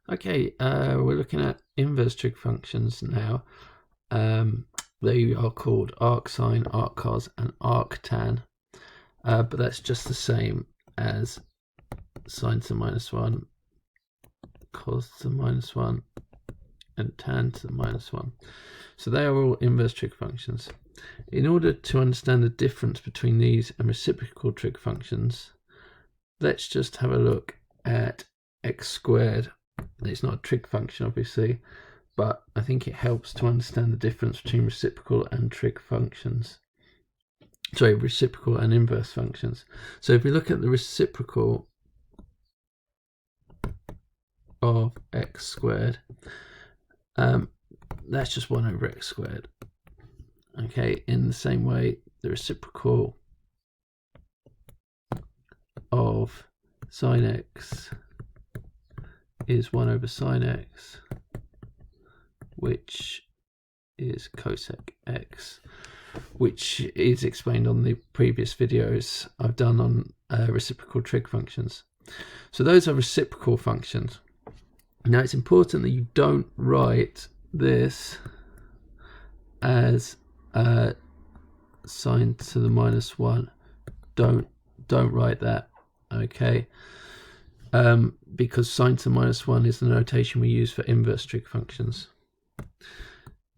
Okay, we're looking at inverse trig functions now. They are called arcsine, arccos, and arctan, but that's just the same as sine to the minus 1, cos to the minus 1, and tan to the minus 1. So they are all inverse trig functions. In order to understand the difference between these and reciprocal trig functions, let's just have a look at x squared. It's not a trig function, obviously, but I think it helps to understand the difference between reciprocal and trig functions. Sorry, reciprocal and inverse functions. So if we look at the reciprocal of x squared, that's just 1 over x squared. Okay, in the same way, the reciprocal of sine x is 1 over sine x, which is cosec x, which is explained on the previous videos I've done on reciprocal trig functions. So those are reciprocal functions. Now it's important that you don't write this as sine to the minus 1. Don't write that, okay? Because sine to the minus 1 is the notation we use for inverse trig functions.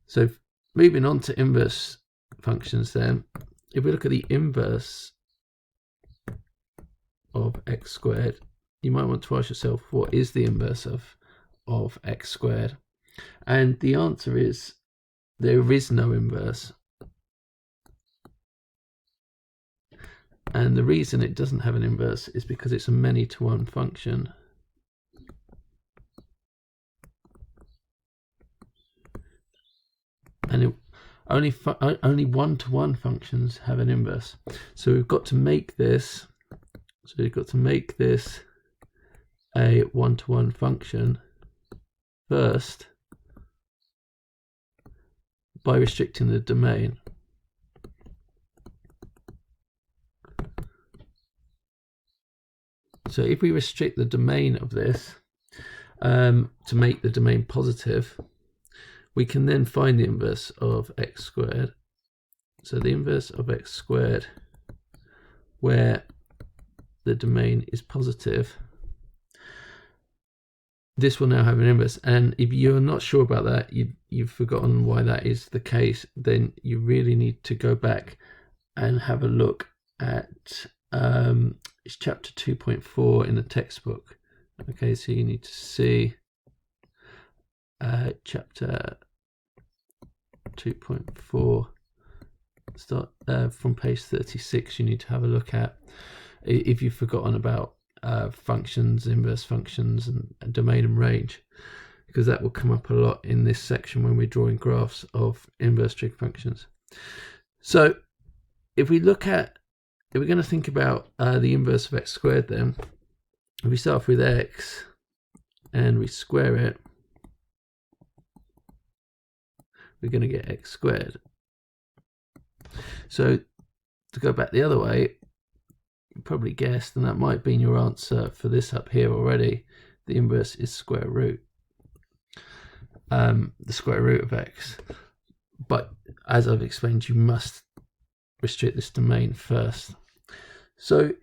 So moving on to inverse functions then, if we look at the inverse of x squared, you might want to ask yourself, what is the inverse of x squared? And the answer is, there is no inverse. And the reason it doesn't have an inverse is because it's a many-to-one function. And only one-to-one functions have an inverse. So we've got to make this. So we've got to make this a one-to-one function first by restricting the domain. So if we restrict the domain of this to make the domain positive, we can then find the inverse of x squared. So the inverse of x squared, where the domain is positive, this will now have an inverse. And if you're not sure about that, you've forgotten why that is the case, then you really need to go back and have a look at it's chapter 2.4 in the textbook. Okay, so you need to see chapter 2.4, start from page 36. You need to have a look at, if you've forgotten about functions, inverse functions, and domain and range, because that will come up a lot in this section when we're drawing graphs of inverse trig functions. So if we're going to think about the inverse of x squared, then if we start off with x and we square it, we're going to get x squared. So to go back the other way, you probably guessed, and that might be your answer for this up here already, the inverse is square root, the square root of x. But as I've explained, you must restrict this domain first. So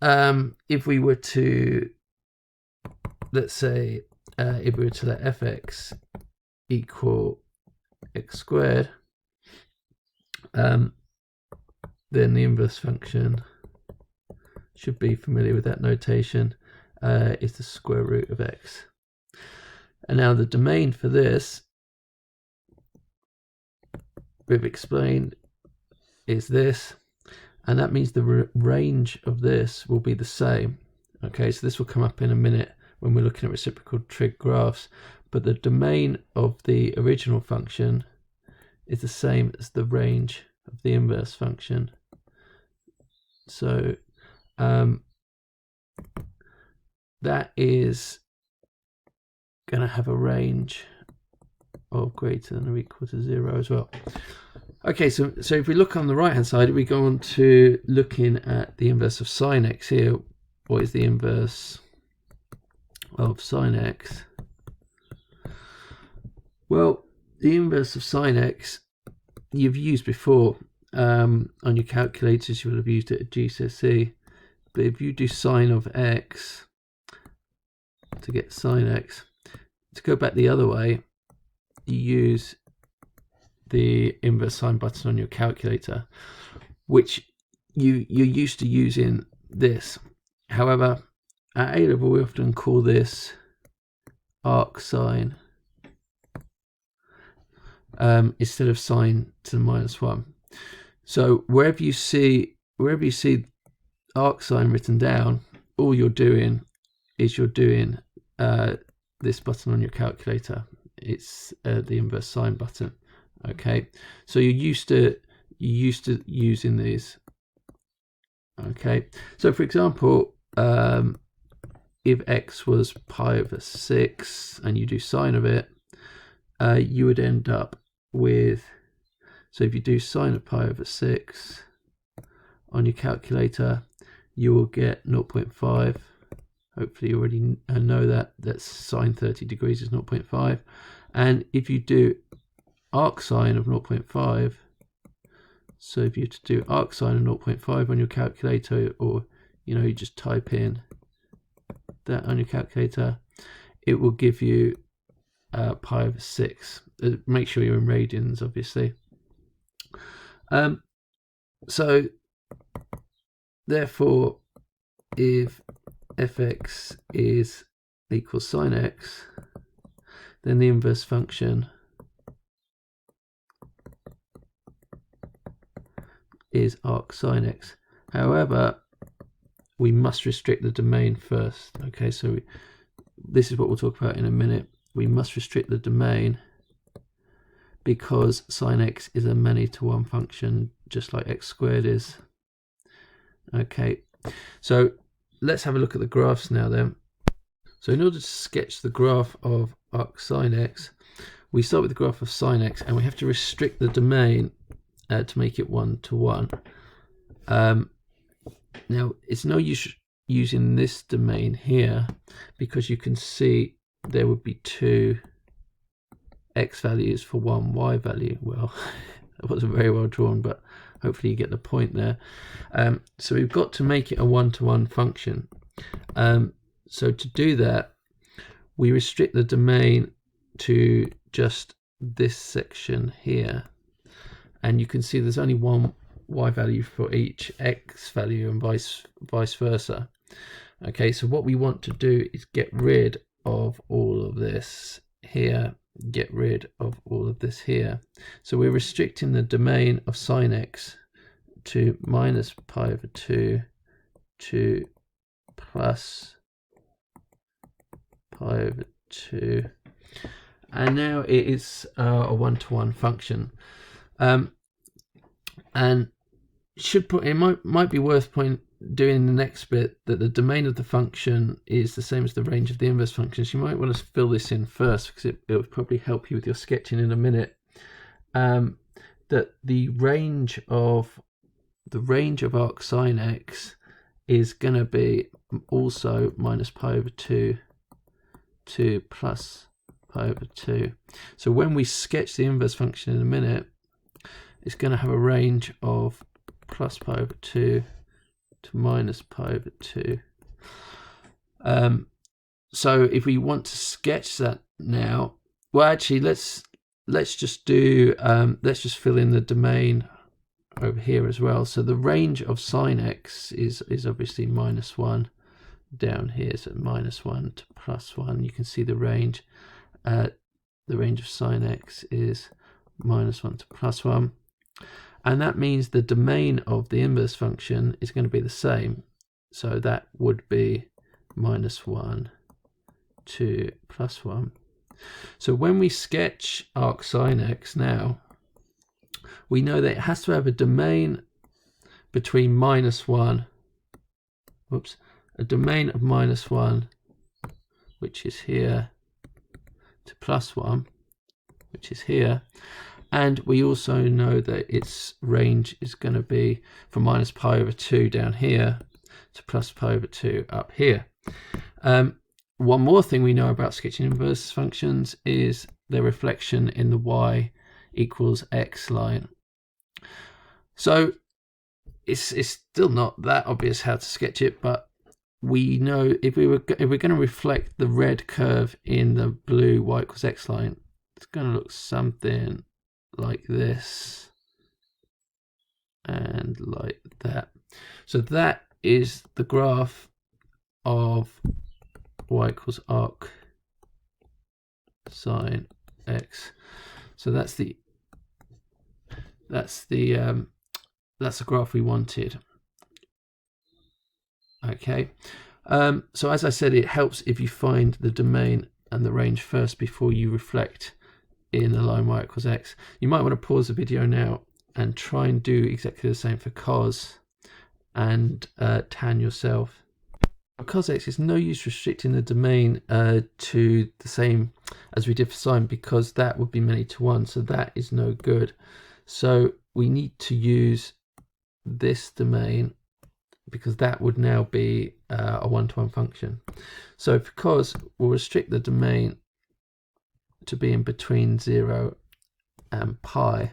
if we were to, let's say, if we were to let fx equal x squared, then the inverse function should be familiar with that notation, is the square root of x. And now the domain for this, we've explained, is this, and that means the range of this will be the same. Okay, so this will come up in a minute when we're looking at reciprocal trig graphs, but the domain of the original function is the same as the range of the inverse function. So that is going to have a range of greater than or equal to 0 as well. Okay, so if we look on the right hand side, we go on to looking at the inverse of sine x here. What is the inverse of sine x, well, the inverse of sine x you've used before on your calculators. You will have used it at GCSE. But if you do sine of x to get sine x, to go back the other way, you use the inverse sine button on your calculator, which you're used to using this. However, at A level we often call this arc sine instead of sine to the -1. So wherever you see arc sine written down, all you're doing is this button on your calculator. It's the inverse sine button. Okay, so you're used to using these. Okay, so for example, if x was pi over 6 and you do sine of it, you would end up with, so if you do sine of pi over 6 on your calculator, you will get 0.5. Hopefully you already know that's sine 30 degrees is 0.5. And if you do arc sine of 0.5, so if you do arc sine of 0.5 on your calculator, or you just type in that on your calculator, it will give you pi over 6. Make sure you're in radians, obviously. So therefore, if fx is equals sine x, then the inverse function is arc sine x. However, we must restrict the domain first. Okay, so this is what we'll talk about in a minute. We must restrict the domain because sine x is a many-to-one function, just like x squared is. Okay, so let's have a look at the graphs now then. So in order to sketch the graph of arc sine x, we start with the graph of sine x, and we have to restrict the domain to make it 1-to-1. Now, it's no use using this domain here because you can see there would be 2 x values for 1 y value. Well, that wasn't very well drawn, but hopefully you get the point there. So we've got to make it a 1-to-1 function. So to do that, we restrict the domain to just this section here. And you can see there's only 1 y value for each x value and vice versa. Okay, so what we want to do is get rid of all of this here, get rid of all of this here. So we're restricting the domain of sine x to minus pi over 2 to plus pi over 2. And now it is a 1-to-1 function. And it might be worth doing the next bit that the domain of the function is the same as the range of the inverse functions. You might want to fill this in first because it will probably help you with your sketching in a minute. That the range of arc sine x is going to be also minus pi over 2 to plus pi over 2. So when we sketch the inverse function in a minute, it's going to have a range of plus pi over 2 to minus pi over 2. So if we want to sketch that now, well, actually, let's just do let's just fill in the domain over here as well. So the range of sine x is obviously -1 down here, so -1 to +1. You can see the range. The range of sine x is -1 to +1. And that means the domain of the inverse function is going to be the same. So that would be -1 to +1. So when we sketch arc sine x now, we know that it has to have a domain between -1, a domain of -1, which is here, to +1, which is here. And we also know that its range is going to be from minus pi over 2 down here to plus pi over 2 up here. one more thing we know about sketching inverse functions is their reflection in the y equals x line. So it's still not that obvious how to sketch it, but we know if we're going to reflect the red curve in the blue y equals x line, it's going to look something like this and like that. So that is the graph of y equals arc sine x. So that's the graph we wanted. Okay, so as I said, it helps if you find the domain and the range first before you reflect in the line y equals x. You might want to pause the video now and try and do exactly the same for cos and tan yourself. For cos x, it's no use restricting the domain to the same as we did for sine, because that would be many to one, so that is no good. So we need to use this domain, because that would now be a one-to-one function. So for cos, we'll restrict the domain to be in between 0 and pi,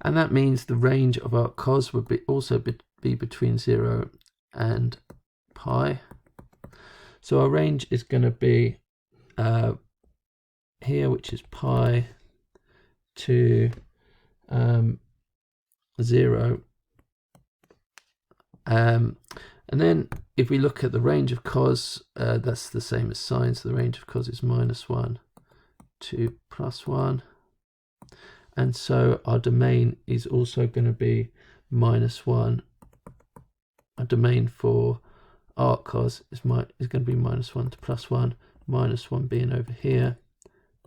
and that means the range of our cos would also be between 0 and pi. So our range is going to be here, which is pi to 0. And then if we look at the range of cos, that's the same as sine, so the range of cos is -1 to +1, and so our domain is also going to be -1. Our domain for arc cos is going to be -1 to +1, -1 being over here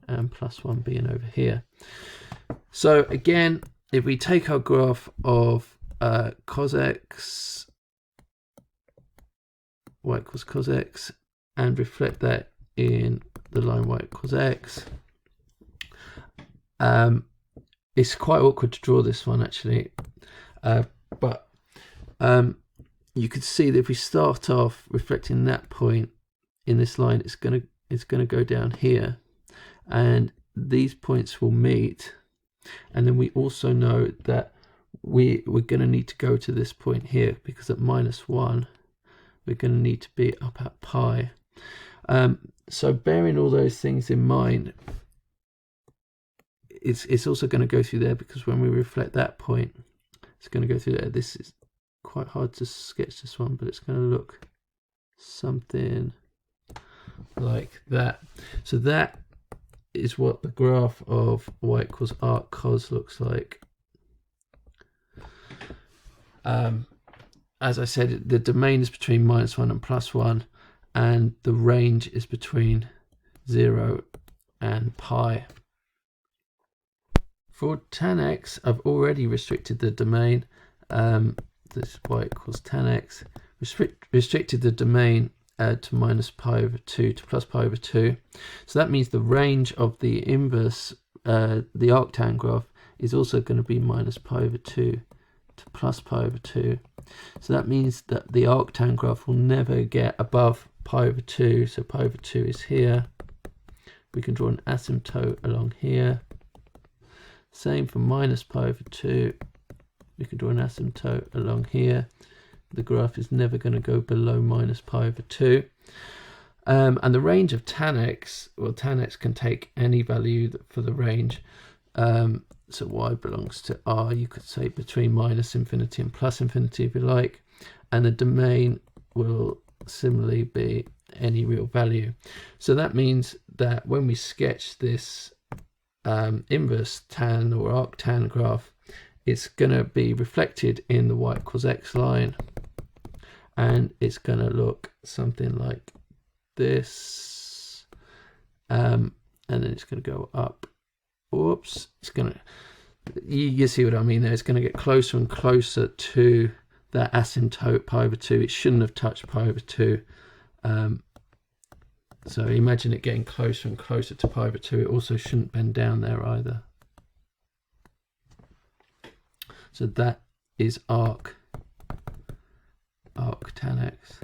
and +1 being over here. So again, if we take our graph of cos x, y equals cos x, and reflect that in the line y equals x, it's quite awkward to draw this one actually, but you could see that if we start off reflecting that point in this line, it's going to go down here, and these points will meet, and then we also know that we're going to need to go to this point here, because at -1 we're going to need to be up at pi. So bearing all those things in mind, it's also going to go through there, because when we reflect that point, it's going to go through there. This is quite hard to sketch this one, but it's going to look something like that. So that is what the graph of y equals arc cos looks like. As I said, the domain is between -1 and +1, and the range is between 0 and pi. For tan x, I've already restricted the domain. This is y equals tan x. Restricted the domain to -pi/2 to +pi/2. So that means the range of the inverse, the arctan graph, is also going to be -pi/2 to +pi/2. So that means that the arctan graph will never get above pi/2. So pi/2 is here. We can draw an asymptote along here. Same for -pi/2. We can draw an asymptote along here. The graph is never going to go below -pi/2. And the range of tan x, well, tan x can take any value for the range. So y belongs to r, you could say between -infinity and +infinity if you like. And the domain will similarly be any real value. So that means that when we sketch this inverse tan or arctan graph, it's going to be reflected in the y equals x line, and it's going to look something like this, and then it's going to go up. Oops, it's going to, you see what I mean there, it's going to get closer and closer to that asymptote pi/2. It shouldn't have touched pi/2. So imagine it getting closer and closer to pi/2. It also shouldn't bend down there either. So that is arc tan x.